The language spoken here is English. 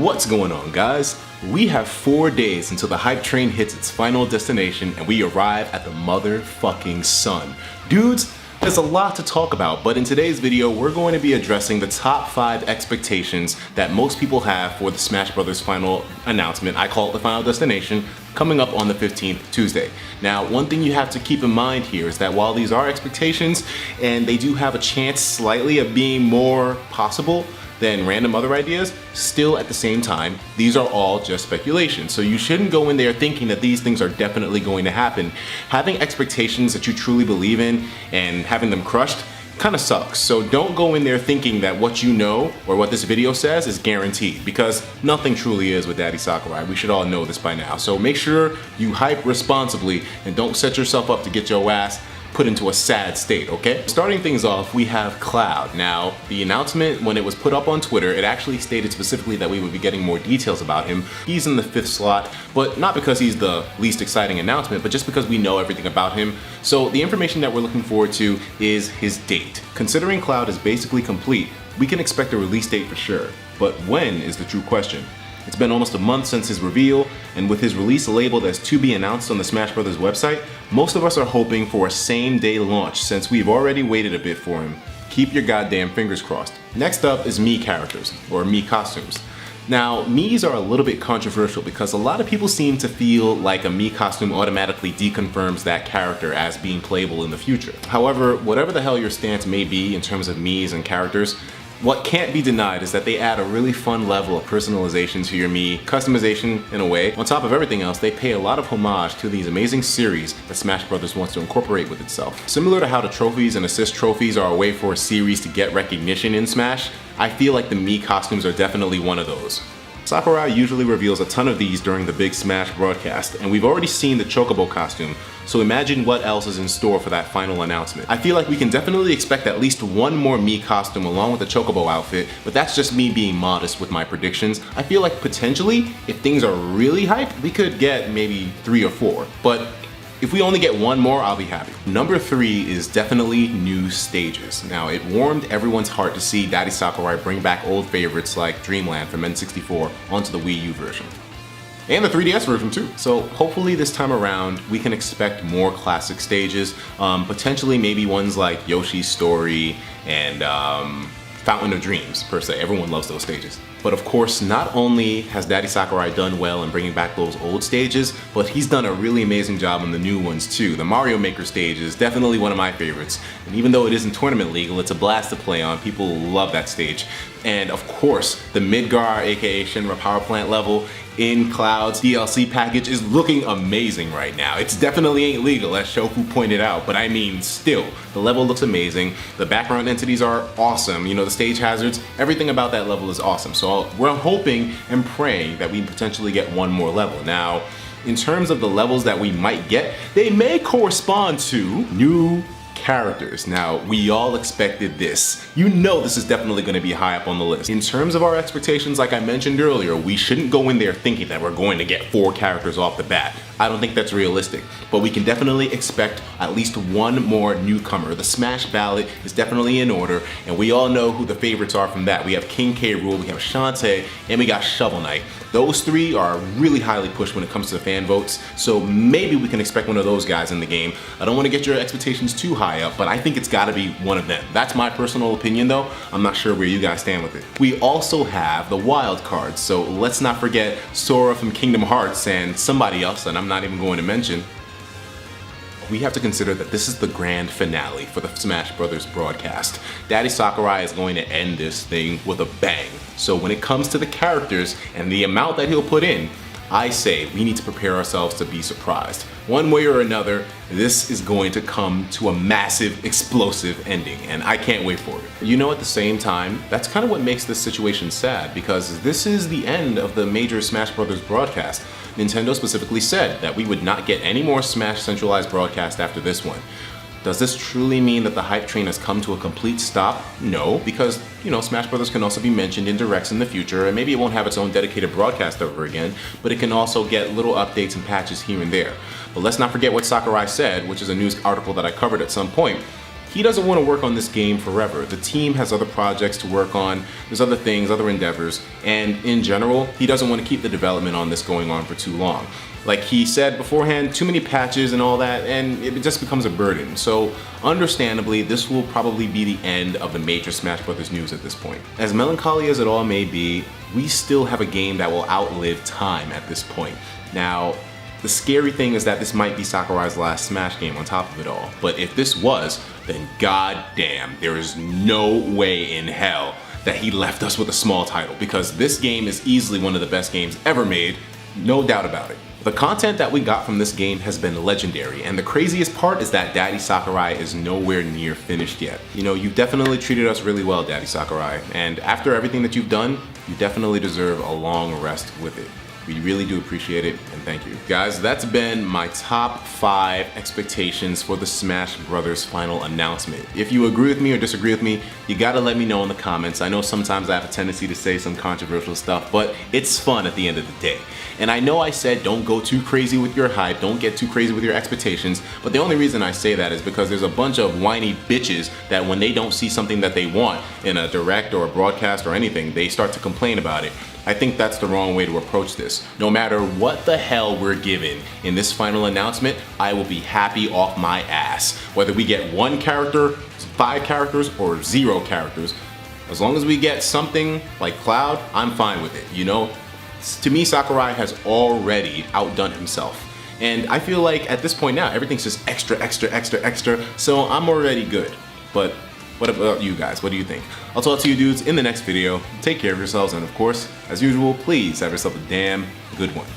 What's going on, guys? We have 4 days until the hype train hits its final destination and we arrive at the motherfucking sun. Dudes, there's a lot to talk about, but in today's video, we're going to be addressing the top 5 expectations that most people have for the Smash Bros. Final announcement. I call it the final destination, coming up on the 15th, Tuesday. Now, one thing you have to keep in mind here is that while these are expectations, and they do have a chance slightly of being more possible than random other ideas, still at the same time, these are all just speculation. So you shouldn't go in there thinking that these things are definitely going to happen. Having expectations that you truly believe in and having them crushed kind of sucks. So don't go in there thinking that what you know or what this video says is guaranteed, because nothing truly is with Daddy Sakurai. We should all know this by now. So make sure you hype responsibly and don't set yourself up to get your ass put into a sad state, okay? Starting things off, we have Cloud. Now, the announcement, when it was put up on Twitter, it actually stated specifically that we would be getting more details about him. He's in the 5th slot, but not because he's the least exciting announcement, but just because we know everything about him. So the information that we're looking forward to is his date. Considering Cloud is basically complete, we can expect a release date for sure. But when is the true question? It's been almost a month since his reveal, and with his release labeled as to be announced on the Smash Bros. Website, most of us are hoping for a same-day launch since we've already waited a bit for him. Keep your goddamn fingers crossed. Next up is Mii characters, or Mii costumes. Now, Mii's are a little bit controversial because a lot of people seem to feel like a Mii costume automatically deconfirms that character as being playable in the future. However, whatever the hell your stance may be in terms of Mii's and characters, what can't be denied is that they add a really fun level of personalization to your Mii, customization in a way. On top of everything else, they pay a lot of homage to these amazing series that Smash Bros. Wants to incorporate with itself. Similar to how the trophies and assist trophies are a way for a series to get recognition in Smash, I feel like the Mii costumes are definitely one of those. Sakurai usually reveals a ton of these during the big Smash broadcast, and we've already seen the Chocobo costume, so imagine what else is in store for that final announcement. I feel like we can definitely expect at least one more Mii costume along with the Chocobo outfit, but that's just me being modest with my predictions. I feel like potentially, if things are really hyped, we could get maybe 3 or 4, but if we only get one more, I'll be happy. Number 3 is definitely new stages. Now, it warmed everyone's heart to see Daddy Sakurai bring back old favorites like Dreamland from N64 onto the Wii U version. And the 3DS version too. So hopefully this time around, we can expect more classic stages. Potentially maybe ones like Yoshi's Story and Fountain of Dreams, per se. Everyone loves those stages. But of course, not only has Daddy Sakurai done well in bringing back those old stages, but he's done a really amazing job on the new ones too. The Mario Maker stage is definitely one of my favorites. And even though it isn't tournament legal, it's a blast to play on. People love that stage. And of course, the Midgar, aka Shinra Power Plant level in Cloud's DLC package is looking amazing right now. It's definitely ain't legal, as Shofu pointed out, but I mean, still, the level looks amazing. The background entities are awesome. You know, the stage hazards, everything about that level is awesome. So we're hoping and praying that we potentially get one more level. Now, in terms of the levels that we might get, they may correspond to new characters. Now, we all expected this. You know this is definitely going to be high up on the list. In terms of our expectations, like I mentioned earlier, we shouldn't go in there thinking that we're going to get 4 characters off the bat. I don't think that's realistic, but we can definitely expect at least one more newcomer. The Smash ballot is definitely in order, and we all know who the favorites are from that. We have KingKRool, we have Shantae, and we got Shovel Knight. Those 3 are really highly pushed when it comes to the fan votes, so maybe we can expect one of those guys in the game. I don't want to get your expectations too high up, but I think it's got to be one of them. That's my personal opinion though. I'm not sure where you guys stand with it. We also have the wild cards, so let's not forget Sora from Kingdom Hearts and somebody else that I'm not even going to mention. We have to consider that this is the grand finale for the Smash Bros. Broadcast. Daddy Sakurai is going to end this thing with a bang. So when it comes to the characters and the amount that he'll put in, I say we need to prepare ourselves to be surprised. One way or another, this is going to come to a massive, explosive ending, and I can't wait for it. You know, at the same time, that's kind of what makes this situation sad, because this is the end of the major Smash Bros. Broadcast. Nintendo specifically said that we would not get any more Smash centralized broadcast after this one. Does this truly mean that the hype train has come to a complete stop? No, because, you know, Smash Bros. Can also be mentioned in directs in the future, and maybe it won't have its own dedicated broadcast ever again, but it can also get little updates and patches here and there. But let's not forget what Sakurai said, which is a news article that I covered at some point. he doesn't want to work on this game forever. The team has other projects to work on, there's other things, other endeavors, and in general, he doesn't want to keep the development on this going on for too long. Like he said beforehand, too many patches and all that, and it just becomes a burden. So understandably, this will probably be the end of the major Smash Bros. News at this point. As melancholy as it all may be, we still have a game that will outlive time at this point. Now, the scary thing is that this might be Sakurai's last Smash game on top of it all. But if this was, then goddamn, there is no way in hell that he left us with a small title, because this game is easily one of the best games ever made, no doubt about it. The content that we got from this game has been legendary, and the craziest part is that Daddy Sakurai is nowhere near finished yet. You know, you've definitely treated us really well, Daddy Sakurai, and after everything that you've done, you definitely deserve a long rest with it. We really do appreciate it, and thank you. Guys, that's been my top 5 expectations for the Smash Brothers final announcement. If you agree with me or disagree with me, you gotta let me know in the comments. I know sometimes I have a tendency to say some controversial stuff, but it's fun at the end of the day. And I know I said don't go too crazy with your hype, don't get too crazy with your expectations, but the only reason I say that is because there's a bunch of whiny bitches that when they don't see something that they want in a direct or a broadcast or anything, they start to complain about it. I think that's the wrong way to approach this. No matter what the hell we're given in this final announcement, I will be happy off my ass. Whether we get 1 character, 5 characters, or 0 characters, as long as we get something like Cloud, I'm fine with it, you know? To me, Sakurai has already outdone himself. And I feel like at this point now, everything's just extra, extra, extra, extra, so I'm already good. But what about you guys? What do you think? I'll talk to you dudes in the next video. Take care of yourselves, and of course, as usual, please have yourself a damn good one.